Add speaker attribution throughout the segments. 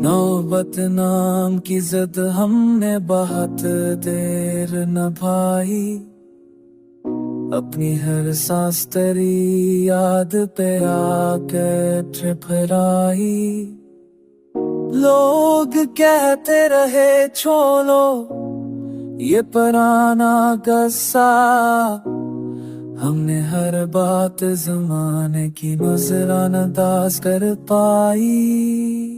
Speaker 1: नौबत नाम की जिद हमने बहुत देर निभाई, अपनी हर सांस तेरी याद पे आके ठिठुराई। लोग कहते रहे छोड़ो ये पुराना किस्सा, हमने हर बात ज़माने की नजरानंदाज कर पाई।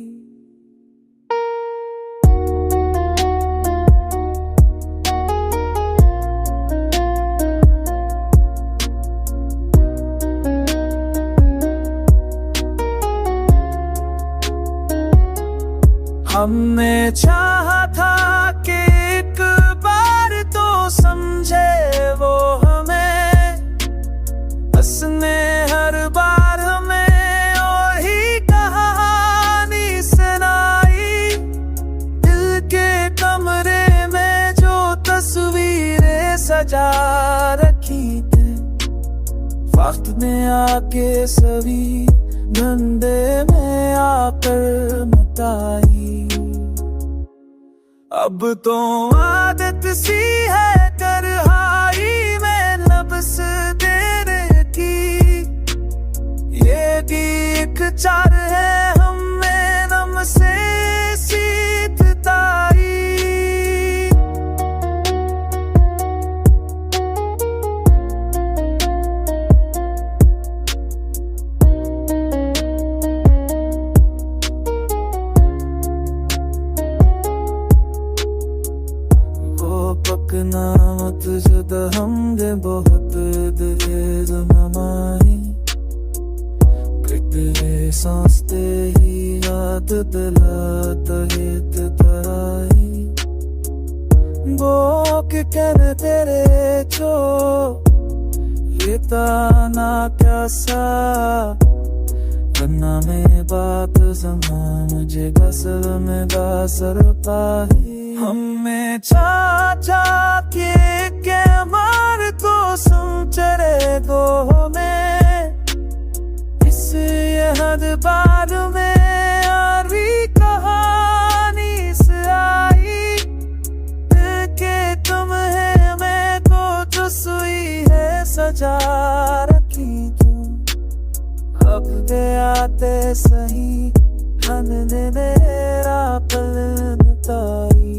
Speaker 1: हमने चाहा था कि एक बार तो समझे वो हमें, हंसने हर बार हमें और ही कहानी सुनाई। दिल के कमरे में जो तस्वीरें सजा रखी थे, वक्त ने आके सभी धंधे में आकर मिटाई। अब तो आदत सी है तन्हाई में लफ्ज़ देने की, ये भी एक चार है हमें नम से सीखताई। पकना मत जद हमने बहुत देर नमाई, पिघले सांस तेरी याद दिलाता है तराई। वो कि कहने तेरे छो ये ताना कैसा, वरना में बात ज़माना मुझे गसल में गासर पाही। हमें चाचा के मार को सुन चले गो में, इस ये हद बार में आरी कहानी से आई। के तुम है मैं को जो सुई है सजा रखी तुम, अब दे आते सही हमने मेरा पल बताई।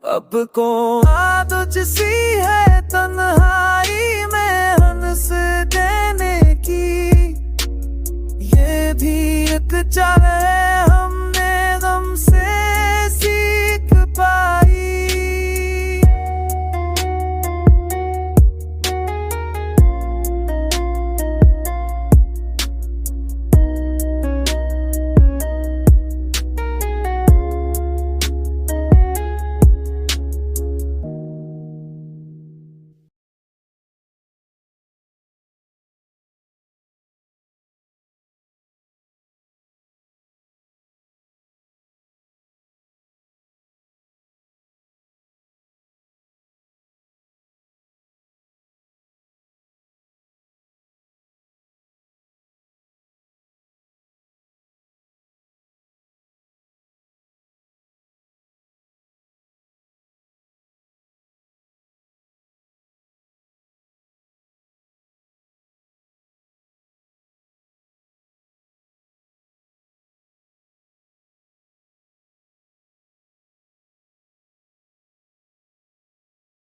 Speaker 1: अब को आदत सी है तन्हाई में हंस देने की, ये भी एक चाल है